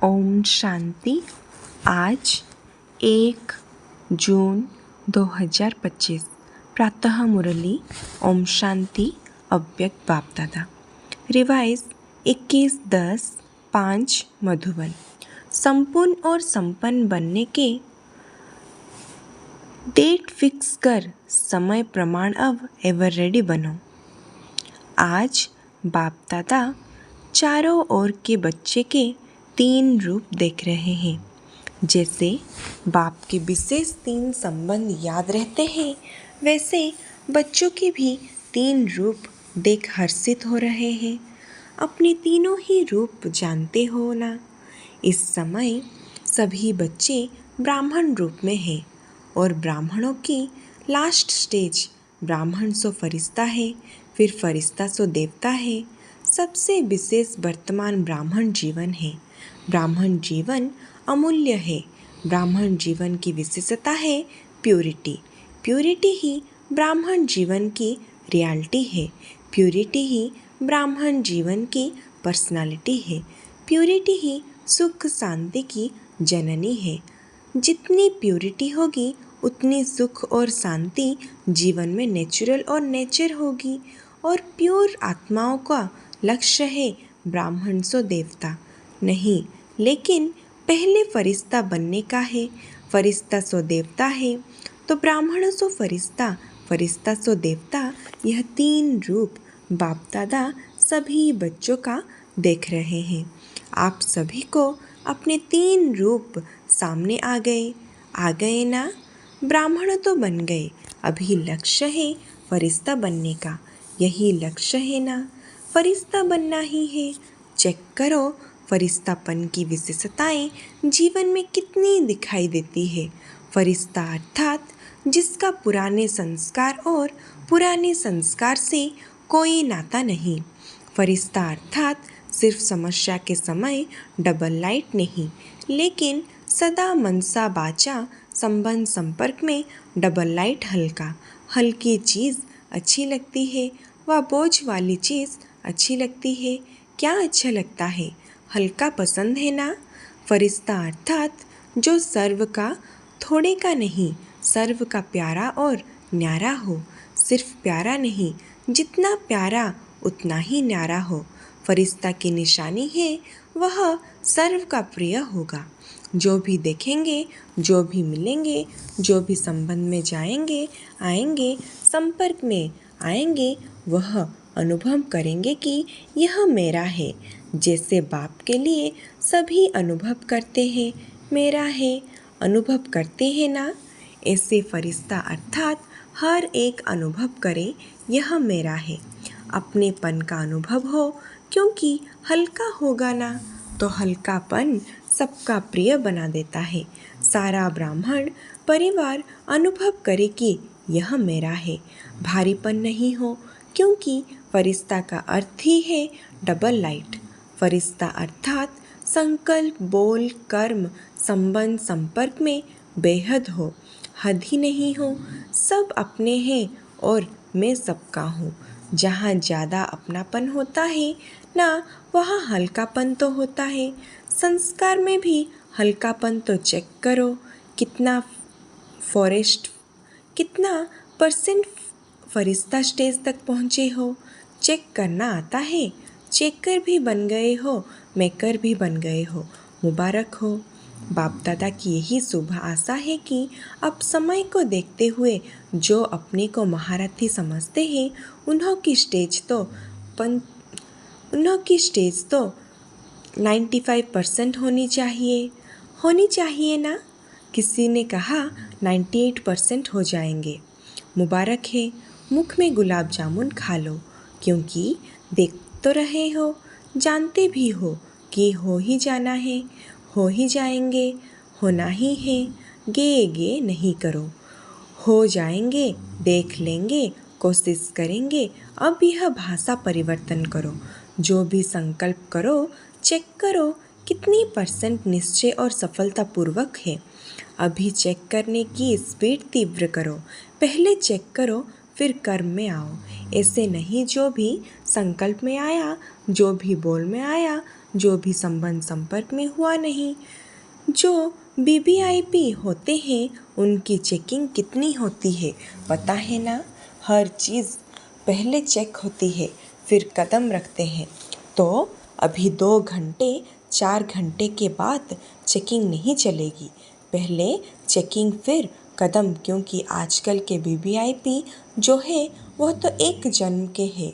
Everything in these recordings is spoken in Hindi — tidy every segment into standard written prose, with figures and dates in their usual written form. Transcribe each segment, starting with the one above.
ओम शांति। आज 1 जून 2025 प्रातः मुरली ओम शांति अव्यक्त बाप दादा। रिवाइज 21/10/5 मधुबन। संपूर्ण और संपन्न बनने के डेट फिक्स कर समय प्रमाण अब एवर रेडी बनो। आज बाप दादा चारों ओर के बच्चे के 3 रूप देख रहे हैं। जैसे बाप के विशेष 3 संबंध याद रहते हैं, वैसे बच्चों के भी 3 रूप देख हर्षित हो रहे हैं। अपने तीनों ही रूप जानते हो ना। इस समय सभी बच्चे ब्राह्मण रूप में हैं और ब्राह्मणों की लास्ट स्टेज ब्राह्मण सो फरिश्ता है, फिर फरिश्ता सो देवता है। सबसे विशेष वर्तमान ब्राह्मण जीवन है। ब्राह्मण जीवन अमूल्य है। ब्राह्मण जीवन की विशेषता है प्योरिटी। प्योरिटी ही ब्राह्मण जीवन की रियलिटी है। प्योरिटी ही ब्राह्मण जीवन की पर्सनालिटी है। प्योरिटी ही सुख शांति की जननी है। जितनी प्योरिटी होगी उतनी सुख और शांति जीवन में नेचुरल और नेचर होगी। और प्योर आत्माओं का लक्ष्य है ब्राह्मण सो देवता नहीं, लेकिन पहले फरिश्ता बनने का है। फरिश्ता सो देवता है तो ब्राह्मण सो फरिश्ता, फरिश्ता सो देवता। यह 3 रूप बाप दादा सभी बच्चों का देख रहे हैं। आप सभी को अपने 3 रूप सामने आ गए ना। ब्राह्मण तो बन गए, अभी लक्ष्य है फरिश्ता बनने का। यही लक्ष्य है ना, फरिश्ता बनना ही है। चेक करो फरिश्तापन की विशेषताएं जीवन में कितनी दिखाई देती है। फरिश्ता अर्थात जिसका पुराने संस्कार और पुराने संस्कार से कोई नाता नहीं। फरिश्ता अर्थात सिर्फ समस्या के समय डबल लाइट नहीं, लेकिन सदा मनसा बाचा संबंध संपर्क में डबल लाइट। हल्की चीज़ अच्छी लगती है व बोझ वाली चीज़ अच्छी लगती है। क्या अच्छा लगता है? हल्का पसंद है ना। फरिश्ता अर्थात जो सर्व का, थोड़े का नहीं, सर्व का प्यारा और न्यारा हो। सिर्फ प्यारा नहीं, जितना प्यारा उतना ही न्यारा हो। फरिश्ता की निशानी है वह सर्व का प्रिय होगा। जो भी देखेंगे, जो भी मिलेंगे, जो भी संबंध में जाएंगे, आएंगे, संपर्क में आएंगे, वह अनुभव करेंगे कि यह मेरा है। जैसे बाप के लिए सभी अनुभव करते हैं, मेरा है, अनुभव करते हैं ना। ऐसे फरिश्ता अर्थात हर एक अनुभव करे यह मेरा है। अपनेपन का अनुभव हो, क्योंकि हल्का होगा ना तो हल्कापन सबका प्रिय बना देता है। सारा ब्राह्मण परिवार अनुभव करे कि यह मेरा है। भारीपन नहीं हो, क्योंकि फरिश्ता का अर्थ ही है डबल लाइट। फरिश्ता अर्थात संकल्प, बोल, कर्म, संबंध, संपर्क में बेहद हो, हद ही नहीं हो। सब अपने हैं और मैं सबका हूँ। जहाँ ज़्यादा अपनापन होता है ना, वहाँ हल्कापन तो होता है। संस्कार में भी हल्कापन तो चेक करो। कितना परसेंट फरिश्ता स्टेज तक पहुँचे हो, चेक करना आता है। चेकर भी बन गए हो, मेकर भी बन गए हो, मुबारक हो। बाप दादा की यही शुभ आशा है कि अब समय को देखते हुए जो अपने को महारथी समझते हैं, उन्हों की स्टेज तो 95% होनी चाहिए ना। किसी ने कहा 98% हो जाएंगे। मुबारक है, मुख में गुलाब जामुन खा लो, क्योंकि देख तो रहे हो, जानते भी हो कि हो ही जाना है, हो ही जाएंगे, होना ही है। गे नहीं करो, हो जाएंगे, देख लेंगे, कोशिश करेंगे। अब यह भाषा परिवर्तन करो। जो भी संकल्प करो, चेक करो कितनी % निश्चय और सफलतापूर्वक है। अभी चेक करने की स्पीड तीव्र करो। पहले चेक करो, फिर कर्म में आओ। ऐसे नहीं जो भी संकल्प में आया, जो भी बोल में आया, जो भी संबंध संपर्क में हुआ नहीं। जो BBIP होते हैं उनकी चेकिंग कितनी होती है पता है ना? हर चीज़ पहले चेक होती है, फिर कदम रखते हैं। तो अभी 2 घंटे 4 घंटे के बाद चेकिंग नहीं चलेगी। पहले चेकिंग फिर कदम, क्योंकि आजकल के BBIP जो है वह तो एक जन्म के हैं,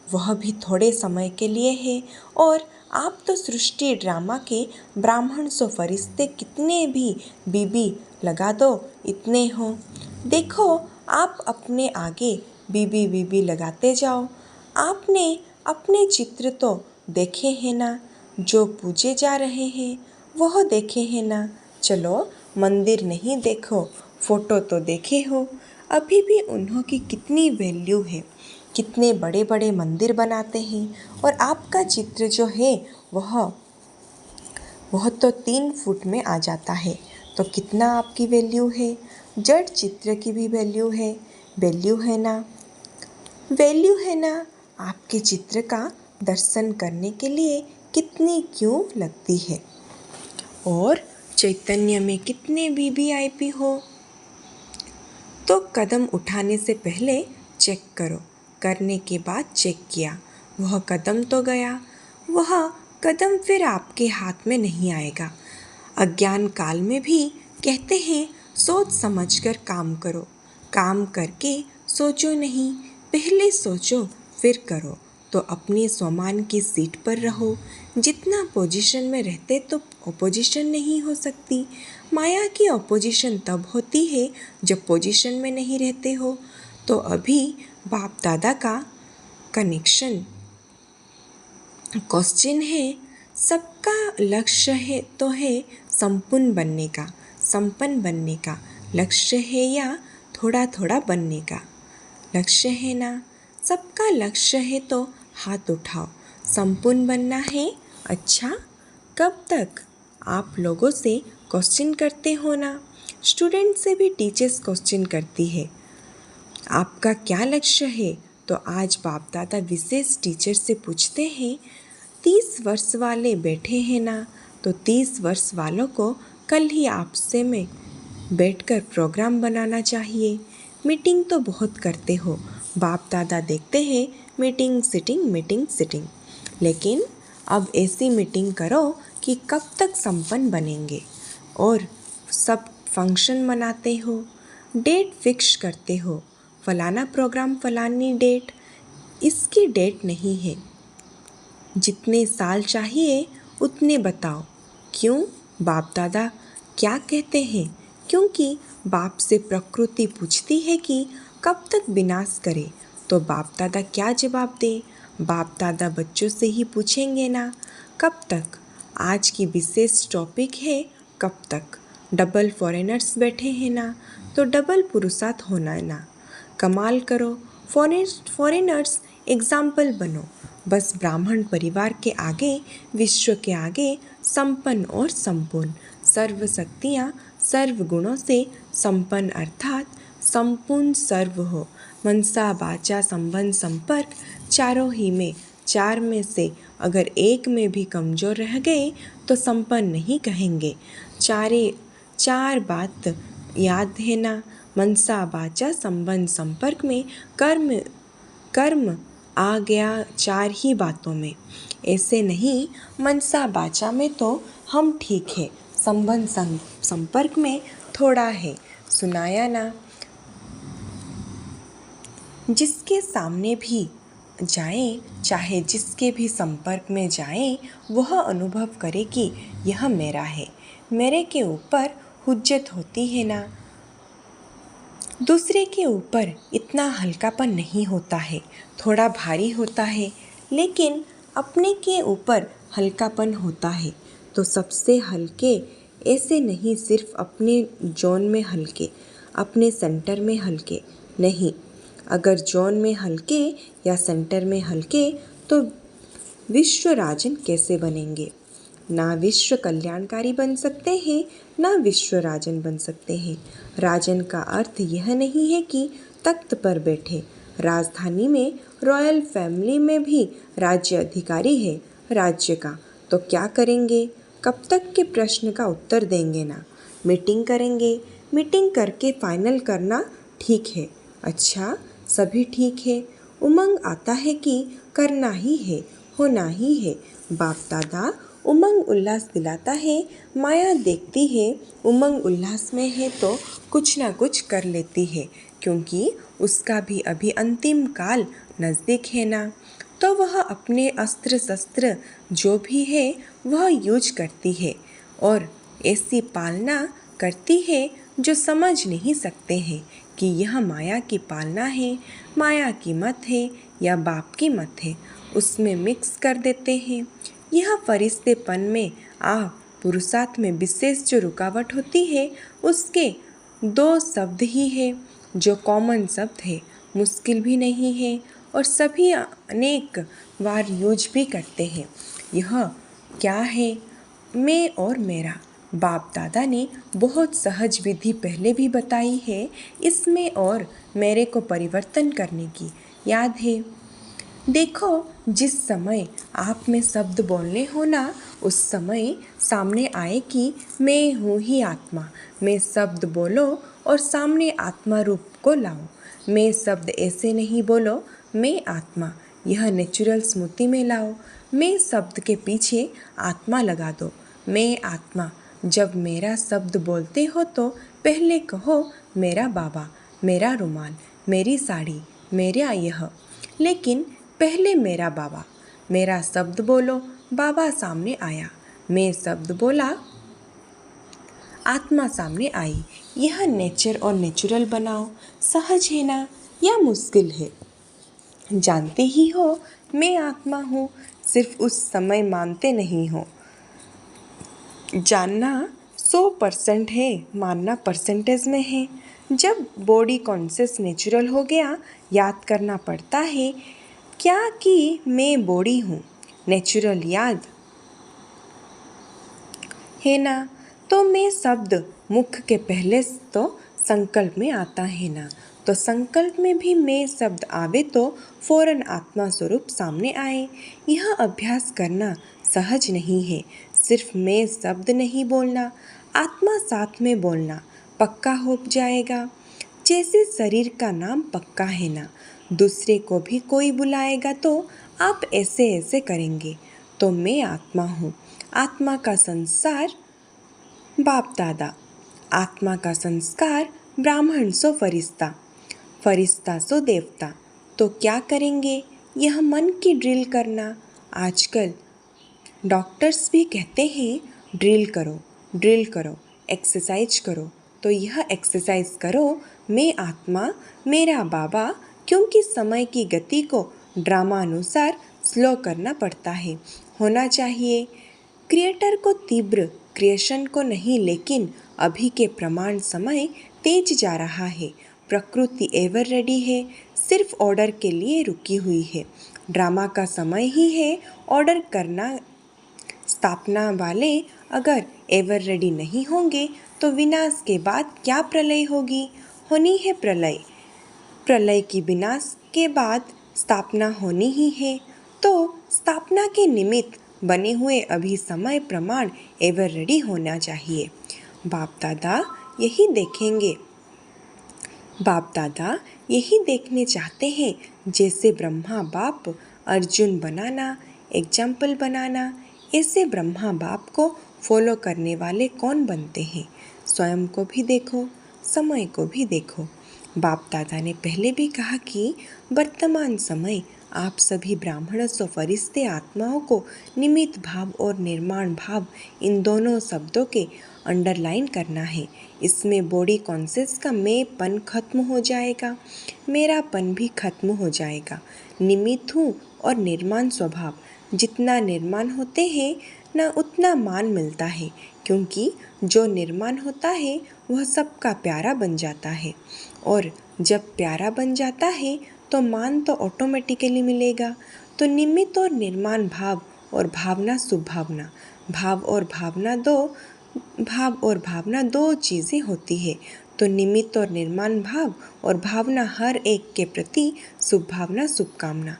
वह भी थोड़े समय के लिए है। और आप तो सृष्टि ड्रामा के ब्राह्मण सो फरिश्ते कितने भी बीबी लगा दो इतने हो। देखो आप अपने आगे बीबी बीबी लगाते जाओ। आपने अपने चित्र तो देखे हैं ना, जो पूजे जा रहे हैं वह देखे हैं ना। चलो मंदिर नहीं देखो, फोटो तो देखे हो। अभी भी उन्हों की कितनी वैल्यू है, कितने बड़े बड़े मंदिर बनाते हैं। और आपका चित्र जो है वह तो 3 फुट में आ जाता है। तो कितना आपकी वैल्यू है। जड़ चित्र की भी वैल्यू है। वैल्यू है ना, वैल्यू है ना। आपके चित्र का दर्शन करने के लिए कितनी क्यों लगती है। और चैतन्य में कितने BBIP हो। तो कदम उठाने से पहले चेक करो, करने के बाद चेक किया, वह कदम तो गया। वह कदम फिर आपके हाथ में नहीं आएगा। अज्ञान काल में भी कहते हैं सोच समझकर काम करो। काम करके सोचो नहीं, पहले सोचो फिर करो। तो अपनी स्वमान की सीट पर रहो। जितना पोजीशन में रहते तो अपोजिशन नहीं हो सकती। माया की अपोजिशन तब होती है जब पोजीशन में नहीं रहते हो। तो अभी बाप दादा का कनेक्शन क्वेश्चन है, सबका लक्ष्य है तो है संपूर्ण बनने का। संपन्न बनने का लक्ष्य है या थोड़ा थोड़ा बनने का लक्ष्य है ना? सबका लक्ष्य है तो हाथ उठाओ। संपूर्ण बनना है। अच्छा, कब तक? आप लोगों से क्वेश्चन करते हो ना, स्टूडेंट से भी टीचर्स क्वेश्चन करती है, आपका क्या लक्ष्य है? तो आज बाप दादा विशेष टीचर से पूछते हैं, 30 वर्ष वाले बैठे हैं ना, तो 30 वर्ष वालों को कल ही आपसे में बैठकर प्रोग्राम बनाना चाहिए। मीटिंग तो बहुत करते हो, बाप दादा देखते हैं मीटिंग सिटिंग, लेकिन अब ऐसी मीटिंग करो कि कब तक संपन्न बनेंगे। और सब फंक्शन मनाते हो, डेट फिक्स करते हो, फलाना प्रोग्राम फलानी डेट, इसकी डेट नहीं है। जितने साल चाहिए उतने बताओ। क्यों? बाप दादा क्या कहते हैं? क्योंकि बाप से प्रकृति पूछती है कि कब तक विनाश करे, तो बाप दादा क्या जवाब दे? बाप दादा बच्चों से ही पूछेंगे ना, कब तक? आज की विशेष टॉपिक है कब तक। डबल फॉरेनर्स बैठे हैं ना, तो डबल पुरुषार्थ होना ना। कमाल करो, फॉरेनर्स एग्जाम्पल बनो। बस ब्राह्मण परिवार के आगे, विश्व के आगे संपन्न और संपूर्ण, सर्व शक्तियाँ सर्व गुणों से संपन्न अर्थात संपूर्ण सर्व हो। मनसा वाचा संबंध संपर्क चारों ही में, 4 में से अगर एक में भी कमजोर रह गए तो संपन्न नहीं कहेंगे। 4 बात याद है ना, मनसा वाचा संबंध संपर्क में कर्म आ गया 4 ही बातों में। ऐसे नहीं मनसा वाचा में तो हम ठीक है, संबंध संपर्क में थोड़ा है। सुनाया ना। जिसके सामने भी जाएं, चाहे जिसके भी संपर्क में जाएं, वह अनुभव करे कि यह मेरा है। मेरे के ऊपर हुज्जत होती है ना। दूसरे के ऊपर इतना हल्कापन नहीं होता है, थोड़ा भारी होता है, लेकिन अपने के ऊपर हल्कापन होता है। तो सबसे हल्के ऐसे नहीं सिर्फ अपने जोन में हल्के, अपने सेंटर में हल्के नहीं। अगर जोन में हल्के या सेंटर में हल्के तो विश्व राजन कैसे बनेंगे? ना विश्व कल्याणकारी बन सकते हैं, ना विश्व राजन बन सकते हैं। राजन का अर्थ यह नहीं है कि तख्त पर बैठे। राजधानी में रॉयल फैमिली में भी राज्य अधिकारी है राज्य का, तो क्या करेंगे? कब तक के प्रश्न का उत्तर देंगे ना? मीटिंग करेंगे, मीटिंग करके फाइनल करना ठीक है। अच्छा, सभी ठीक है। उमंग आता है कि करना ही है, होना ही है। बाप दादा उमंग उल्लास दिलाता है। माया देखती है उमंग उल्लास में है तो कुछ ना कुछ कर लेती है, क्योंकि उसका भी अभी अंतिम काल नज़दीक है ना। तो वह अपने अस्त्र शस्त्र जो भी है वह यूज करती है और ऐसी पालना करती है जो समझ नहीं सकते हैं कि यह माया की पालना है, माया की मत है या बाप की मत है। उसमें मिक्स कर देते हैं। यह फरिश्तेपन में पुरुषार्थ में विशेष जो रुकावट होती है उसके दो शब्द ही है जो कॉमन शब्द है, मुश्किल भी नहीं है और सभी अनेक बार यूज भी करते हैं। यह क्या है? मैं और मेरा। बाप दादा ने बहुत सहज विधि पहले भी बताई है इसमें और मेरे को परिवर्तन करने की, याद है? देखो, जिस समय आप में शब्द बोलने हो ना, उस समय सामने आए कि मैं हूँ ही आत्मा। मैं शब्द बोलो और सामने आत्मा रूप को लाओ। मैं शब्द ऐसे नहीं बोलो, मैं आत्मा, यह नेचुरल स्मृति में लाओ। मैं शब्द के पीछे आत्मा लगा दो, मैं आत्मा। जब मेरा शब्द बोलते हो तो पहले कहो मेरा बाबा, मेरा रुमाल, मेरी साड़ी, मेरा यह। लेकिन पहले मेरा बाबा। मेरा शब्द बोलो, बाबा सामने आया। मैं शब्द बोला, आत्मा सामने आई। यह नेचर और नेचुरल बनाओ। सहज है ना या मुश्किल है? जानते ही हो मैं आत्मा हूँ, सिर्फ उस समय मानते नहीं हो। जानना 100% है, मानना परसेंटेज में है। जब बॉडी कॉन्शियस नेचुरल हो गया, याद करना पड़ता है क्या कि मैं बॉडी हूँ। नेचुरल याद है ना? तो मैं शब्द मुख के पहले तो संकल्प में आता है ना। तो संकल्प में भी मैं शब्द आवे तो फौरन आत्मा स्वरूप सामने आए। यह अभ्यास करना सहज नहीं है। सिर्फ मैं शब्द नहीं बोलना, आत्मा साथ में बोलना पक्का हो जाएगा। जैसे शरीर का नाम पक्का है ना, दूसरे को भी कोई बुलाएगा तो आप ऐसे ऐसे करेंगे। तो मैं आत्मा हूँ। आत्मा का संसार बाप दादा, आत्मा का संस्कार ब्राह्मण सो फरिश्ता, फरिश्ता सो देवता। तो क्या करेंगे? यह मन की ड्रिल करना। आजकल डॉक्टर्स भी कहते हैं ड्रिल करो, ड्रिल करो, एक्सरसाइज करो। तो यह एक्सरसाइज करो, मैं आत्मा, मेरा बाबा, क्योंकि समय की गति को ड्रामा अनुसार स्लो करना पड़ता है। होना चाहिए क्रिएटर को तीव्र, क्रिएशन को नहीं, लेकिन अभी के प्रमाण समय तेज जा रहा है। प्रकृति एवर रेडी है, सिर्फ ऑर्डर के लिए रुकी हुई है। ड्रामा का समय ही है ऑर्डर करना। स्थापना वाले अगर एवर रेडी नहीं होंगे तो विनाश के बाद क्या प्रलय होगी? होनी है प्रलय। प्रलय की विनाश के बाद स्थापना होनी ही है। तो स्थापना के निमित्त बने हुए अभी समय प्रमाण एवर रेडी होना चाहिए। बाप दादा यही देखेंगे, बाप दादा यही देखने चाहते हैं। जैसे ब्रह्मा बाप अर्जुन बनाना, एग्जाम्पल बनाना, ऐसे ब्रह्मा बाप को फॉलो करने वाले कौन बनते हैं? स्वयं को भी देखो, समय को भी देखो। बाप दादा ने पहले भी कहा कि वर्तमान समय आप सभी ब्राह्मण सो फरिश्ते आत्माओं को निमित्त भाव और निर्माण भाव, इन दोनों शब्दों के अंडरलाइन करना है। इसमें बॉडी कॉन्शियस का मैंपन खत्म हो जाएगा, मेरापन भी खत्म हो जाएगा। निमित्त हूँ और निर्माण स्वभाव। जितना निर्माण होते हैं न उतना मान मिलता है, क्योंकि जो निर्माण होता है वह सबका प्यारा बन जाता है। और जब प्यारा बन जाता है तो मान तो ऑटोमेटिकली मिलेगा। तो निमित्त और निर्माण भाव और भावना शुभ भावना, भाव और भावना दो चीज़ें होती है। तो निमित्त और निर्माण भाव और भावना हर एक के प्रति शुभ भावना, शुभकामना।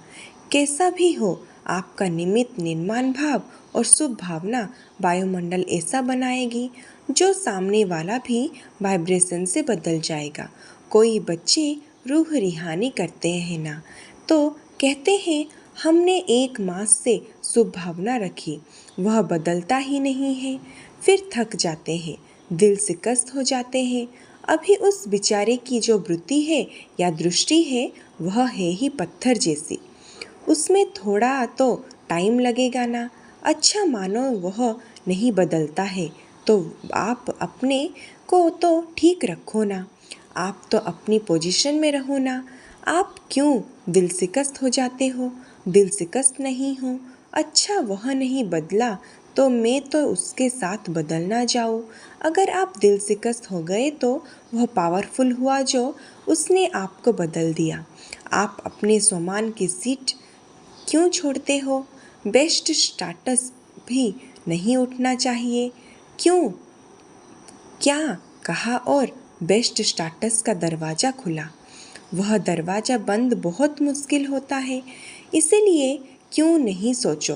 कैसा भी हो आपका निमित्त निर्माण भाव और शुभ भावना वायुमंडल ऐसा बनाएगी जो सामने वाला भी वाइब्रेशन से बदल जाएगा। कोई बच्चे रूह रिहानी करते हैं ना, तो कहते हैं हमने 1 मास से शुभ भावना रखी, वह बदलता ही नहीं है। फिर थक जाते हैं, दिल शिकस्त हो जाते हैं। अभी उस बेचारे की जो वृत्ति है या दृष्टि है वह है ही पत्थर जैसी, उसमें थोड़ा तो टाइम लगेगा ना। अच्छा मानो वह नहीं बदलता है तो आप अपने को तो ठीक रखो ना, आप तो अपनी पोजीशन में रहो ना। आप क्यों दिल शिकस्त हो जाते हो? दिल शिकस्त नहीं हो। अच्छा वह नहीं बदला तो मैं तो उसके साथ बदल ना जाऊँ। अगर आप दिल शिकस्त हो गए तो वह पावरफुल हुआ जो उसने आपको बदल दिया। आप अपने सम्मान की सीट क्यों छोड़ते हो? बेस्ट स्टाटस भी नहीं उठना चाहिए क्यों? क्या कहा और बेस्ट स्टाटस का दरवाज़ा खुला। वह दरवाज़ा बंद बहुत मुश्किल होता है, इसीलिए क्यों नहीं सोचो,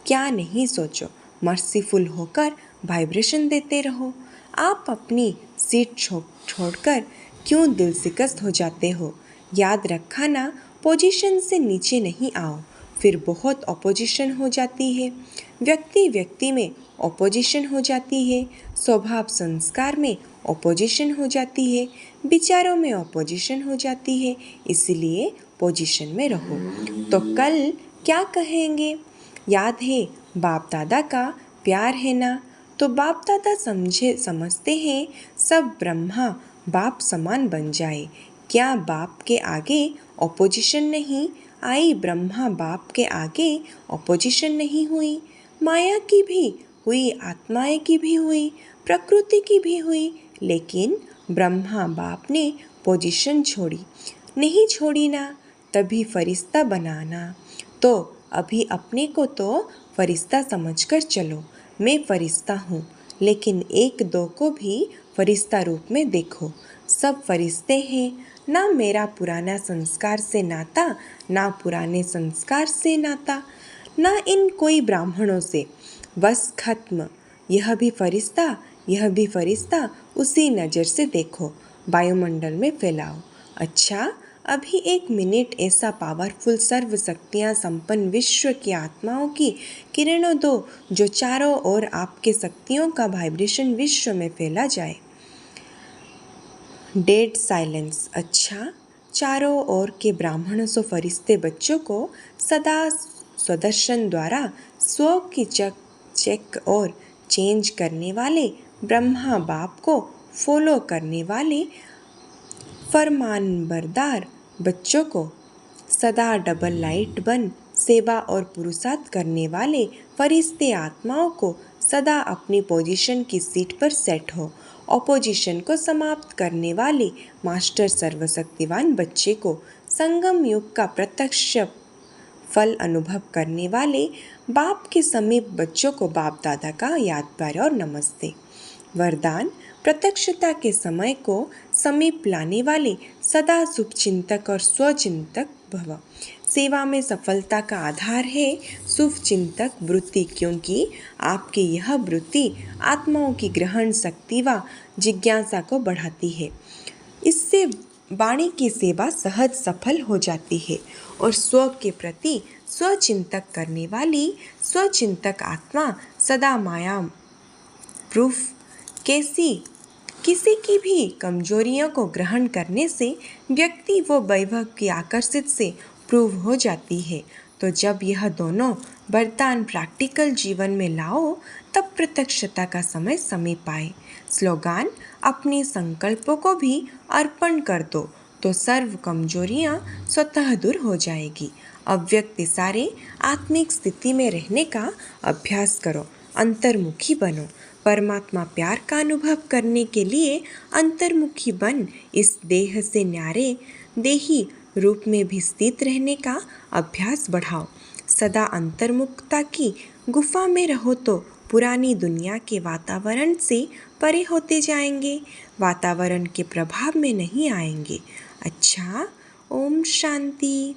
क्या नहीं सोचो, मर्सीफुल होकर वाइब्रेशन देते रहो। आप अपनी सीट छोड़कर क्यों दिल शिकस्त हो जाते हो? याद रखा ना, पोजीशन से नीचे नहीं आओ, फिर बहुत अपोजिशन हो जाती है। व्यक्ति व्यक्ति में अपोजिशन हो जाती है, स्वभाव संस्कार में अपोजिशन हो जाती है, विचारों में अपोजिशन हो जाती है। इसलिए पोजीशन में रहो। तो कल क्या कहेंगे? याद है बाप दादा का प्यार है ना? तो बाप दादा समझते हैं सब ब्रह्मा बाप समान बन जाए। क्या बाप के आगे अपोजिशन नहीं आई? ब्रह्मा बाप के आगे अपोजिशन नहीं हुई। माया की भी हुई, आत्माएं की भी हुई, प्रकृति की भी हुई, लेकिन ब्रह्मा बाप ने पोजीशन छोड़ी नहीं छोड़ी ना, तभी फरिश्ता बनाना। तो अभी अपने को तो फरिश्ता समझकर चलो। मैं फरिश्ता हूँ, लेकिन 1-2 को भी फरिश्ता रूप में देखो। सब फरिश्ते हैं ना। मेरा पुराना संस्कार से नाता, ना पुराने संस्कार से नाता, ना इन कोई ब्राह्मणों से। बस खत्म। यह भी फरिश्ता, यह भी फरिश्ता, उसी नज़र से देखो, वायुमंडल में फैलाओ। अच्छा अभी 1 मिनट ऐसा पावरफुल सर्व शक्तियाँ संपन्न विश्व की आत्माओं की किरणों दो जो चारों ओर आपके शक्तियों का वाइब्रेशन विश्व में फैला जाए। Dead silence. अच्छा चारों ओर के ब्राह्मणों सो फरिश्ते बच्चों को सदा स्वदर्शन द्वारा स्व की चेक और चेंज करने वाले ब्रह्मा बाप को फॉलो करने वाले फरमानबरदार बच्चों को सदा डबल लाइट बन सेवा और पुरुषार्थ करने वाले फरिश्ते आत्माओं को सदा अपनी पोजीशन की सीट पर सेट हो। ऑपोजिशन को समाप्त करने वाले मास्टर सर्वशक्तिवान बच्चे को संगम युग का प्रत्यक्ष फल अनुभव करने वाले बाप के समीप बच्चों को बाप दादा का याद प्यार और नमस्ते। वरदान प्रत्यक्षता के समय को समीप लाने वाले सदा शुभचिंतक और स्वचिंतक भव। सेवा में सफलता का आधार है शुभचिंतक वृत्ति, क्योंकि आपकी यह वृत्ति आत्माओं की ग्रहण शक्ति व जिज्ञासा को बढ़ाती है। इससे वाणी की सेवा सहज सफल हो जाती है और स्व के प्रति स्वचिंतक करने वाली स्वचिंतक आत्मा सदा माया प्रूफ किसी की भी कमजोरियों को ग्रहण करने से व्यक्ति वो वैभव की आकर्षित से प्रूव हो जाती है। तो जब यह दोनों वरदान प्रैक्टिकल जीवन में लाओ तब प्रत्यक्षता का समय समीप आए। स्लोगान अपने संकल्पों को भी अर्पण कर दो तो सर्व कमजोरियां स्वतः दूर हो जाएगी। अव्यक्त सारे आत्मिक स्थिति में रहने का अभ्यास करो, अंतर्मुखी बनो। परमात्मा प्यार का अनुभव करने के लिए अंतर्मुखी बन इस देह से न्यारे देही रूप में भी स्थित रहने का अभ्यास बढ़ाओ। सदा अंतर्मुखता की गुफा में रहो तो पुरानी दुनिया के वातावरण से परे होते जाएंगे, वातावरण के प्रभाव में नहीं आएंगे। अच्छा, ओम शांति।